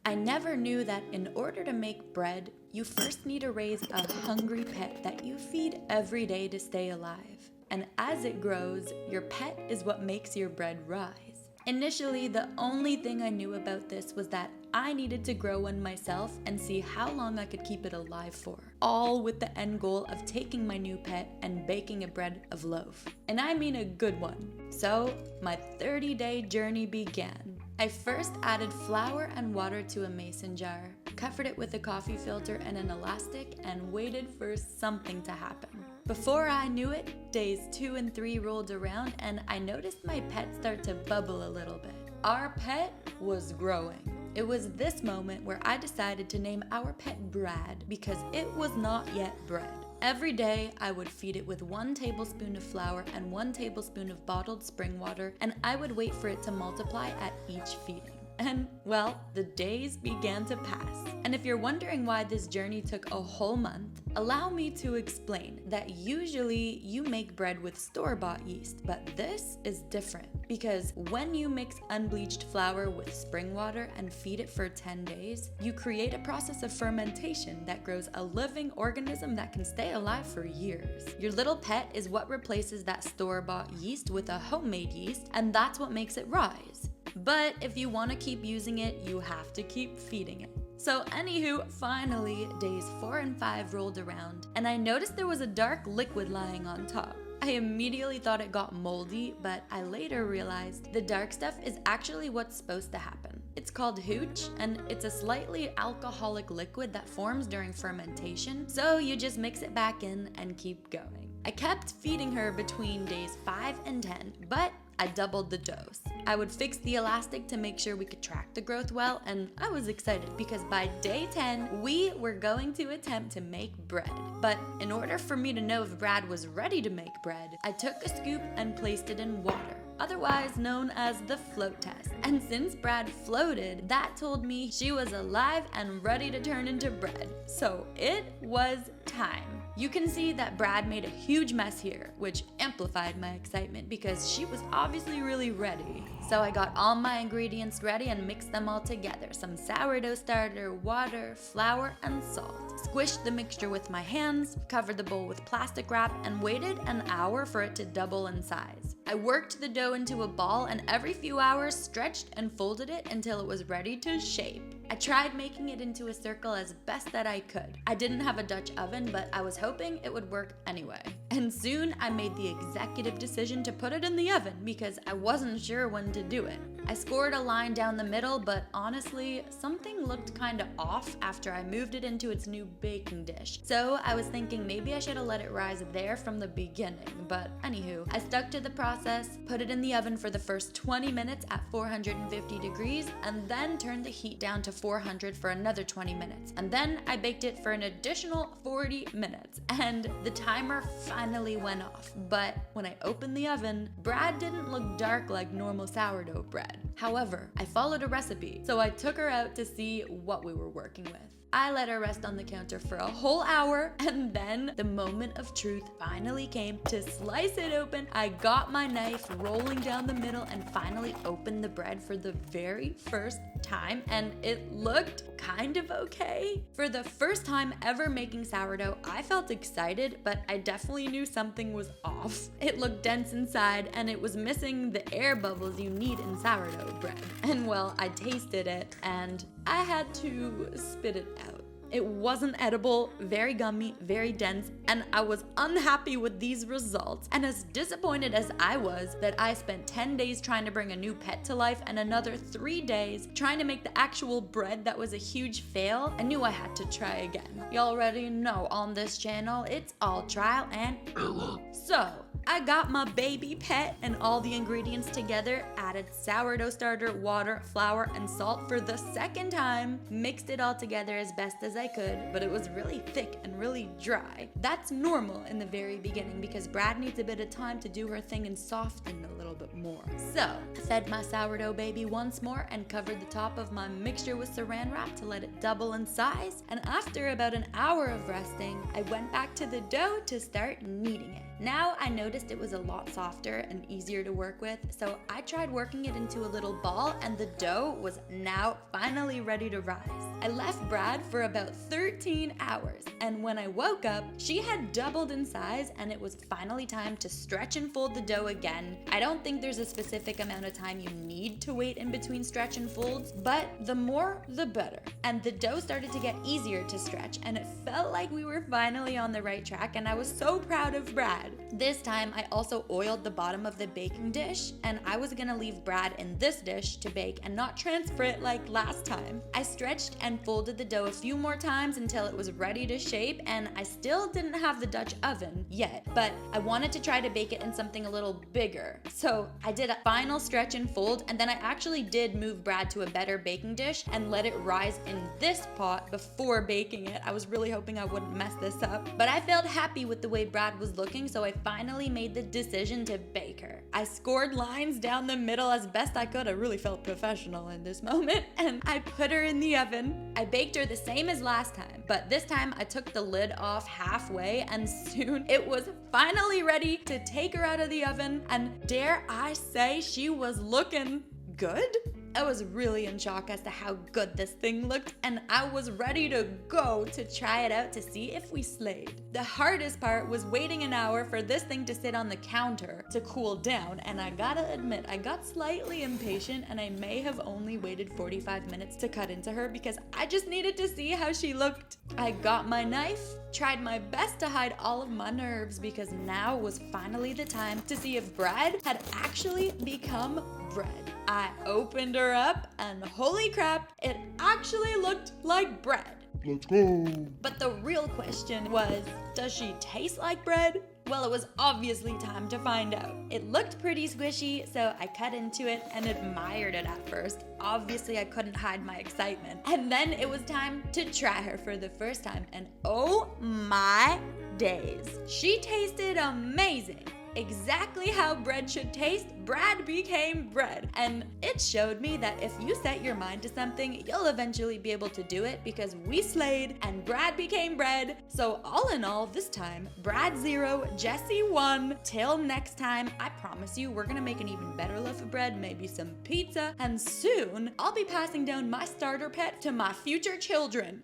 I never knew that in order to make bread, you first need to raise a hungry pet that you feed every day to stay alive. And as it grows, your pet is what makes your bread rise. Initially, the only thing I knew about this was that I needed to grow one myself and see how long I could keep it alive for, all with the end goal of taking my new pet and baking a bread of loaf. And I mean a good one. So, my 30-day journey began. I first added flour and water to a mason jar, covered it with a coffee filter and an elastic, and waited for something to happen. Before I knew it, days 2 and 3 rolled around and I noticed my pet start to bubble a little bit. Our pet was growing. It was this moment where I decided to name our pet Brad because it was not yet bread. Every day, I would feed it with 1 tablespoon of flour and 1 tablespoon of bottled spring water, and I would wait for it to multiply at each feeding. And, well, the days began to pass. And if you're wondering why this journey took a whole month, allow me to explain that usually you make bread with store-bought yeast, but this is different because when you mix unbleached flour with spring water and feed it for 10 days, you create a process of fermentation that grows a living organism that can stay alive for years. Your little pet is what replaces that store-bought yeast with a homemade yeast, and that's what makes it rise. But if you want to keep using it, you have to keep feeding it. So anywho, finally, days 4 and 5 rolled around, and I noticed there was a dark liquid lying on top. I immediately thought it got moldy, but I later realized the dark stuff is actually what's supposed to happen. It's called hooch, and it's a slightly alcoholic liquid that forms during fermentation, so you just mix it back in and keep going. I kept feeding her between days 5 and 10, but I doubled the dose. I would fix the elastic to make sure we could track the growth well, and I was excited because by day 10, we were going to attempt to make bread. But in order for me to know if Brad was ready to make bread, I took a scoop and placed it in water, otherwise known as the float test. And since Brad floated, that told me she was alive and ready to turn into bread. So it was time. You can see that Brad made a huge mess here, which amplified my excitement because she was obviously really ready. So I got all my ingredients ready and mixed them all together. Some sourdough starter, water, flour, and salt. Squished the mixture with my hands, covered the bowl with plastic wrap, and waited an hour for it to double in size. I worked the dough into a ball and every few hours stretched and folded it until it was ready to shape. I tried making it into a circle as best that I could. I didn't have a Dutch oven, but I was hoping it would work anyway. And soon I made the executive decision to put it in the oven because I wasn't sure when to do it. I scored a line down the middle, but honestly, something looked kinda off after I moved it into its new baking dish. So I was thinking maybe I should have let it rise there from the beginning, but anywho, I stuck to the process, put it in the oven for the first 20 minutes at 450 degrees, and then turned the heat down to 400 for another 20 minutes. And then I baked it for an additional 40 minutes, and the timer finally went off. But when I opened the oven, Brad didn't look dark like normal sourdough bread. However, I followed a recipe, so I took her out to see what we were working with. I let her rest on the counter for a whole hour, and then the moment of truth finally came. To slice it open, I got my knife rolling down the middle and finally opened the bread for the very first time, and it looked kind of okay. For the first time ever making sourdough, I felt excited, but I definitely knew something was off. It looked dense inside, and it was missing the air bubbles you need in sourdough bread. And well, I tasted it, and I had to spit it out. It wasn't edible, very gummy, very dense, and I was unhappy with these results. And as disappointed as I was that I spent 10 days trying to bring a new pet to life and another 3 days trying to make the actual bread that was a huge fail, I knew I had to try again. You already know on this channel, it's all trial and error. So, I got my baby pet and all the ingredients together, added sourdough starter, water, flour, and salt for the second time, mixed it all together as best as I could, but it was really thick and really dry. That's normal in the very beginning because Brad needs a bit of time to do her thing and soften a little bit more. So, I fed my sourdough baby once more and covered the top of my mixture with saran wrap to let it double in size, and after about an hour of resting, I went back to the dough to start kneading it. Now I noticed noticed it was a lot softer and easier to work with, so I tried working it into a little ball, and the dough was now finally ready to rise. I left Brad for about 13 hours, and when I woke up, she had doubled in size, and it was finally time to stretch and fold the dough again. I don't think there's a specific amount of time you need to wait in between stretch and folds, but the more, the better. And the dough started to get easier to stretch, and it felt like we were finally on the right track, and I was so proud of Brad. This time, I also oiled the bottom of the baking dish, and I was gonna leave Brad in this dish to bake and not transfer it like last time. I stretched and folded the dough a few more times until it was ready to shape, and I still didn't have the Dutch oven yet, but I wanted to try to bake it in something a little bigger. So I did a final stretch and fold, and then I actually did move Brad to a better baking dish and let it rise in this pot before baking it. I was really hoping I wouldn't mess this up, but I felt happy with the way Brad was looking, so I finally made the decision to bake her. I scored lines down the middle as best I could. I really felt professional in this moment, and I put her in the oven. I baked her the same as last time, but this time I took the lid off halfway, and soon it was finally ready to take her out of the oven, and dare I say she was looking good? I was really in shock as to how good this thing looked, and I was ready to go to try it out to see if we slayed. The hardest part was waiting an hour for this thing to sit on the counter to cool down, and I gotta admit, I got slightly impatient, and I may have only waited 45 minutes to cut into her because I just needed to see how she looked. I got my knife, tried my best to hide all of my nerves because now was finally the time to see if Brad had actually become bread. I opened her up, and holy crap, it actually looked like bread. Let's go. But the real question was, does she taste like bread? Well, it was obviously time to find out. It looked pretty squishy, so I cut into it and admired it at first. Obviously, I couldn't hide my excitement. And then it was time to try her for the first time, and oh my days. She tasted amazing. Exactly how bread should taste, Brad became bread. And it showed me that if you set your mind to something, you'll eventually be able to do it because we slayed and Brad became bread. So all in all, this time, Brad 0, Jesse 1. Till next time, I promise you we're gonna make an even better loaf of bread, maybe some pizza, and soon I'll be passing down my starter pet to my future children.